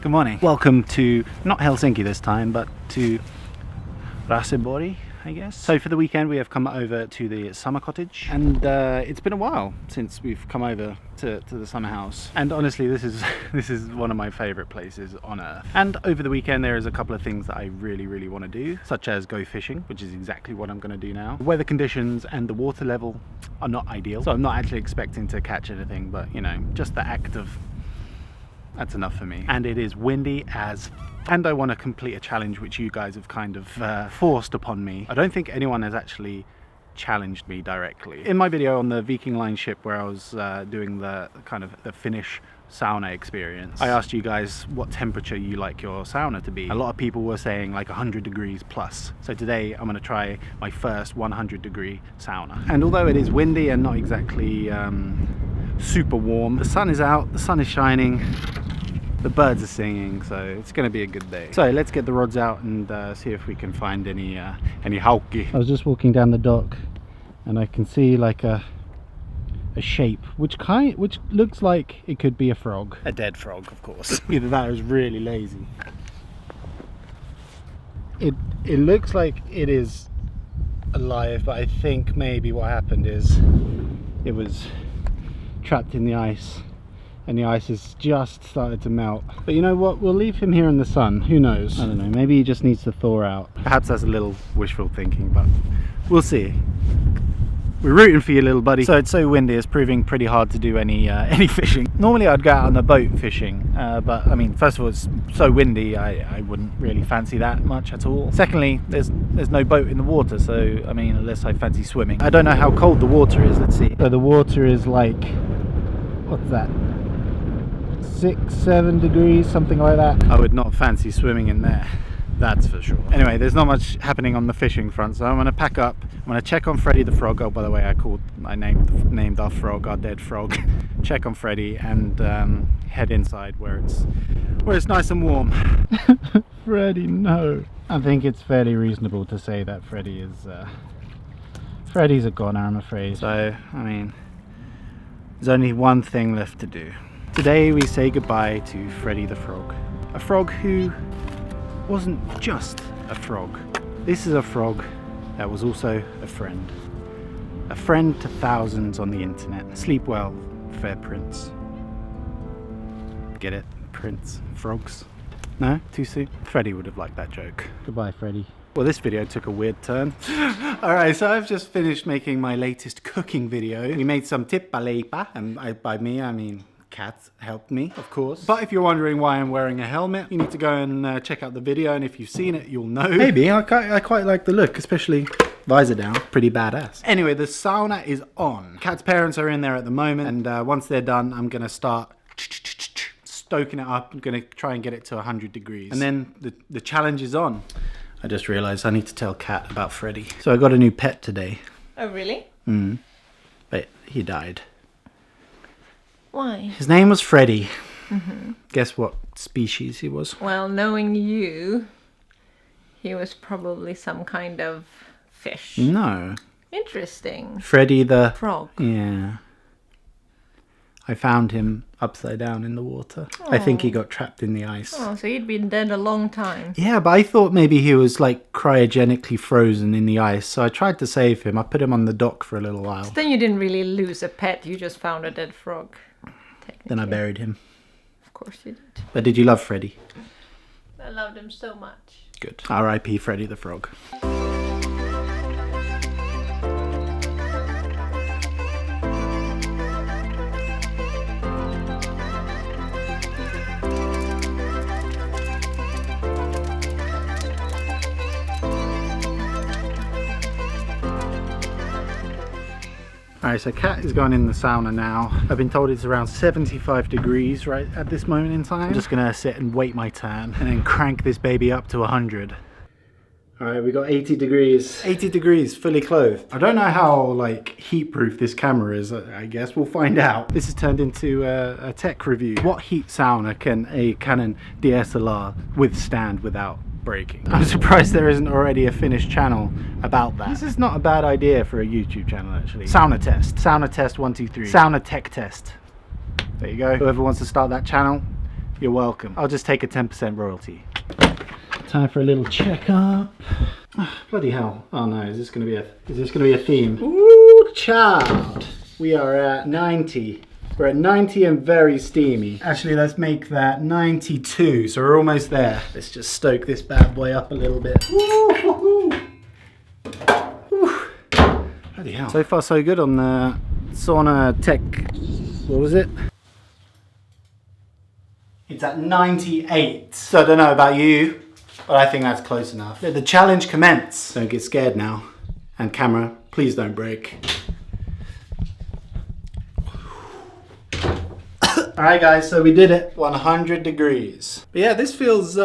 Good morning. Welcome to, not Helsinki this time, but to Raseborg, I guess. So for the weekend we have come over to the summer cottage, and it's been a while since we've come over to the summer house, and honestly this is one of my favorite places on earth. And over the weekend there is a couple of things that I really want to do, such as go fishing, which is exactly what I'm going to do now. The weather conditions and the water level are not ideal, so I'm not actually expecting to catch anything, but you know, just the act of, that's enough for me. And it is windy as and I want to complete a challenge which you guys have kind of forced upon me. I don't think anyone has actually challenged me directly. In my video on the Viking Line ship where I was doing the kind of the Finnish sauna experience, I asked you guys what temperature you like your sauna to be. A lot of people were saying like 100 degrees plus. So today I'm going to try my first 100-degree sauna. And although it is windy and not exactly super warm, the sun is out, the sun is shining, the birds are singing, so it's going to be a good day. So let's get the rods out and see if we can find any haukki. I was just walking down the dock and I can see like a shape which looks like it could be a frog. A dead frog, of course. Either that or it's really lazy. It looks like it is alive, but I think maybe what happened is it was trapped in the ice. And the ice has just started to melt. But you know what? We'll leave him here in the sun. Who knows? I don't know. Maybe he just needs to thaw out. Perhaps that's a little wishful thinking, but we'll see. We're rooting for you, little buddy. So it's so windy, it's proving pretty hard to do any fishing. Normally I'd go out on a boat fishing, but I mean, first of all, it's so windy, I wouldn't really fancy that much at all. Secondly, there's no boat in the water, so I mean, unless I fancy swimming. I don't know how cold the water is. Let's see. So the water is like, what's that? 6-7 degrees, something like that. I would not fancy swimming in there, that's for sure. Anyway, there's not much happening on the fishing front, so I'm going to pack up. I'm going to check on Freddy the frog. Oh, by the way, I named our frog, our dead frog. Check on Freddy and head inside where it's nice and warm. Freddy, no. I think it's fairly reasonable to say that Freddy's a goner, I'm afraid. So I mean, there's only one thing left to do. Today we say goodbye to Freddy the frog. A frog who wasn't just a frog. This is a frog that was also a friend. A friend to thousands on the internet. Sleep well, fair prince. Get it? Prince. Frogs? No? Too soon? Freddy would have liked that joke. Goodbye, Freddy. Well, this video took a weird turn. Alright, so I've just finished making my latest cooking video. We made some tippaleipä, and by me I mean Kat helped me, of course. But if you're wondering why I'm wearing a helmet, you need to go and check out the video, and if you've seen it, you'll know. Maybe, I quite like the look, especially visor down, pretty badass. Anyway, the sauna is on. Kat's parents are in there at the moment, and once they're done, I'm gonna start stoking it up. I'm gonna try and get it to 100 degrees. And then the challenge is on. I just realized I need to tell Kat about Freddy. So I got a new pet today. Oh, really? But he died. Why? His name was Freddy. Guess what species he was? Well, knowing you, he was probably some kind of fish. No. Interesting. Freddy the frog. Yeah. I found him upside down in the water. I think he got trapped in the ice. Oh, so he'd been dead a long time. Yeah, but I thought maybe he was like cryogenically frozen in the ice, so I tried to save him. I put him on the dock for a little while. So then you didn't really lose a pet, you just found a dead frog. Then I buried him. Of course you did. But did you love Freddy? I loved him so much. Good. R.I.P. Freddy the frog. Alright, so Kat is going in the sauna now. I've been told it's around 75 degrees right at this moment in time. I'm just gonna sit and wait my turn and then crank this baby up to 100. Alright, we got 80 degrees. 80 degrees, fully clothed. I don't know how like heat proof this camera is, I guess we'll find out. This has turned into a tech review. What heat sauna can a Canon DSLR withstand without breaking? I'm surprised there isn't already a Finnish channel about that. This is not a bad idea for a YouTube channel actually. Sauna test 1, 2, 3. Sauna tech test. There you go. Whoever wants to start that channel, You're welcome. I'll just take a 10% royalty. Time for a little checkup. Oh, bloody hell. Oh no, is this gonna be a theme? Ooh, child. We are at 90. We're at 90 and very steamy. Actually, let's make that 92, so we're almost there. Let's just stoke this bad boy up a little bit. Woo-hoo-hoo. Woo. Bloody hell. So far so good on the Sauna Tech, what was it? It's at 98. So I don't know about you, but I think that's close enough. Let the challenge commence. Don't get scared now. And camera, please don't break. Alright guys, so we did it. 100 degrees. But yeah, this feels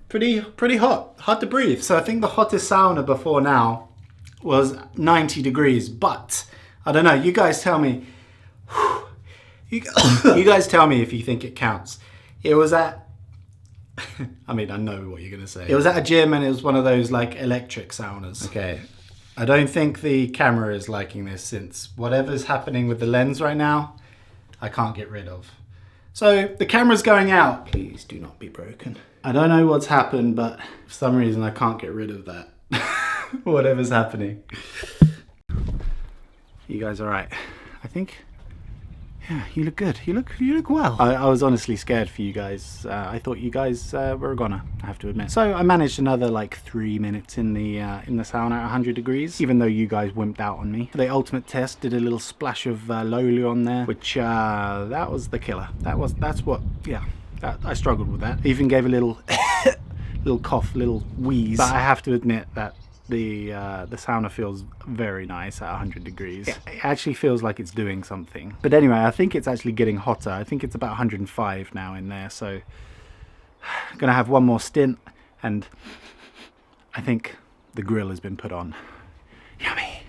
pretty hot. Hard to breathe. So I think the hottest sauna before now was 90 degrees. But, I don't know, you guys tell me. You guys tell me if you think it counts. It was at, I mean, I know what you're going to say. It was at a gym and it was one of those like electric saunas. Okay, I don't think the camera is liking this since whatever's happening with the lens right now, I can't get rid of. So the camera's going out. Please do not be broken. I don't know what's happened, but for some reason I can't get rid of that. Whatever's happening. You guys all right? I think. Yeah, you look good. You look well. I was honestly scared for you guys. I thought you guys were a goner, I have to admit. So I managed another like 3 minutes in the sauna at 100 degrees, even though you guys wimped out on me. For the ultimate test, did a little splash of Lolu on there, which that was the killer. That's what. Yeah, I struggled with that. I even gave a little little cough, little wheeze. But I have to admit that the sauna feels very nice at 100 degrees. It actually feels like it's doing something. But anyway, I think it's actually getting hotter. I think it's about 105 now in there, so I'm gonna have one more stint, and I think the grill has been put on. Yummy.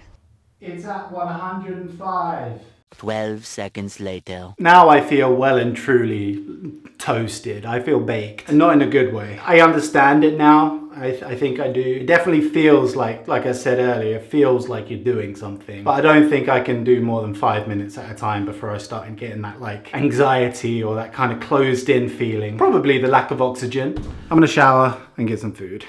It's at 105. 12 seconds later. Now I feel well and truly toasted. I feel baked, and not in a good way. I understand it now. I think I do. It definitely feels like I said earlier, it feels like you're doing something. But I don't think I can do more than 5 minutes at a time before I start getting that like anxiety or that kind of closed in feeling. Probably the lack of oxygen. I'm gonna shower and get some food.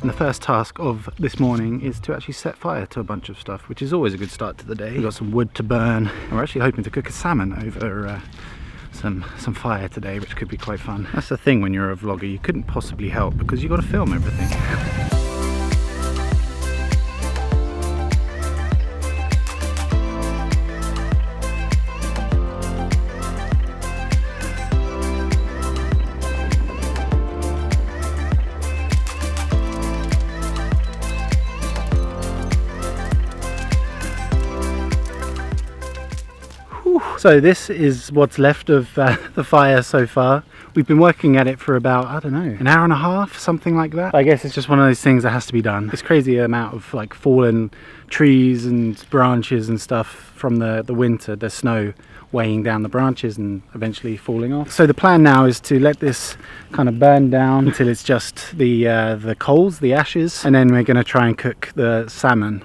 And the first task of this morning is to actually set fire to a bunch of stuff, which is always a good start to the day. We've got some wood to burn, and we're actually hoping to cook a salmon over some fire today, which could be quite fun. That's the thing when you're a vlogger, you couldn't possibly help because you've got to film everything. So this is what's left of the fire so far. We've been working at it for about, I don't know, an hour and a half, something like that. I guess it's just one of those things that has to be done. This crazy amount of like fallen trees and branches and stuff from the winter, the snow weighing down the branches and eventually falling off. So the plan now is to let this kind of burn down until it's just the coals, the ashes, and then we're going to try and cook the salmon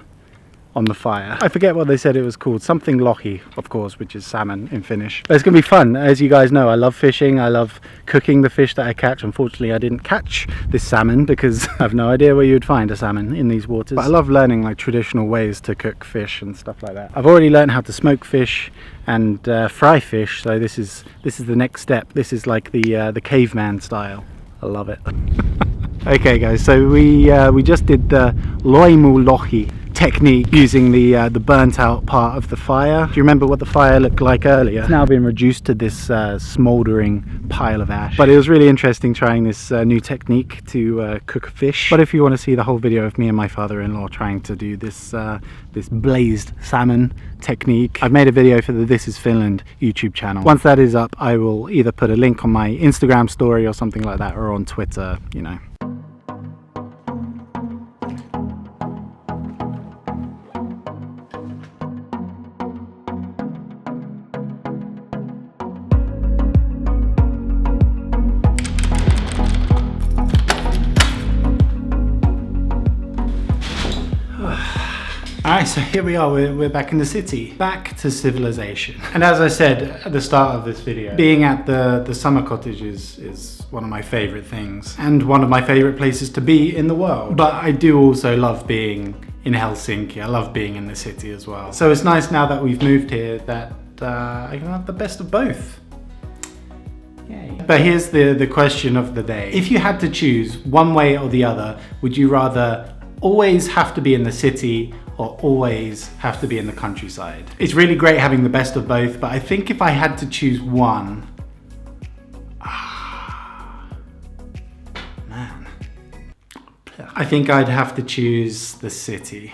on the fire. I forget what they said it was called. Something lohi, of course, which is salmon in Finnish. But it's gonna be fun. As you guys know, I love fishing. I love cooking the fish that I catch. Unfortunately, I didn't catch this salmon because I have no idea where you would find a salmon in these waters. But I love learning like traditional ways to cook fish and stuff like that. I've already learned how to smoke fish and fry fish. So this is the next step. This is like the caveman style. I love it. Okay, guys. So we just did the loimu lohi technique using the burnt out part of the fire. Do you remember what the fire looked like earlier? It's now been reduced to this smouldering pile of ash. But it was really interesting trying this new technique to cook fish. But if you want to see the whole video of me and my father-in-law trying to do this this blazed salmon technique, I've made a video for the This Is Finland YouTube channel. Once that is up, I will either put a link on my Instagram story or something like that, or on Twitter, you know. Nice, so here we are, we're back in the city. Back to civilization. And as I said at the start of this video, being at the summer cottage is one of my favorite things and one of my favorite places to be in the world. But I do also love being in Helsinki. I love being in the city as well. So it's nice now that we've moved here that I can have the best of both. Yay. But here's the question of the day. If you had to choose one way or the other, would you rather always have to be in the city or always have to be in the countryside? It's really great having the best of both, but I think if I had to choose one, man, I think I'd have to choose the city.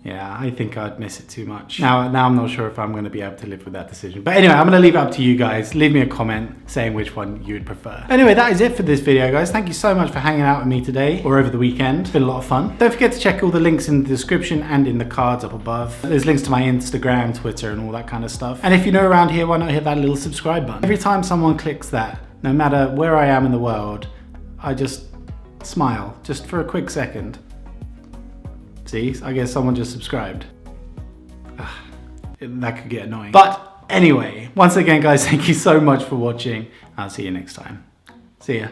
Yeah, I think I'd miss it too much. Now I'm not sure if I'm going to be able to live with that decision. But anyway, I'm going to leave it up to you guys. Leave me a comment saying which one you would prefer. Anyway, that is it for this video, guys. Thank you so much for hanging out with me today or over the weekend. It's been a lot of fun. Don't forget to check all the links in the description and in the cards up above. There's links to my Instagram, Twitter, and all that kind of stuff. And if you're new around here, why not hit that little subscribe button? Every time someone clicks that, no matter where I am in the world, I just smile, just for a quick second. See, I guess someone just subscribed. That could get annoying. But anyway, once again, guys, thank you so much for watching. I'll see you next time. See ya.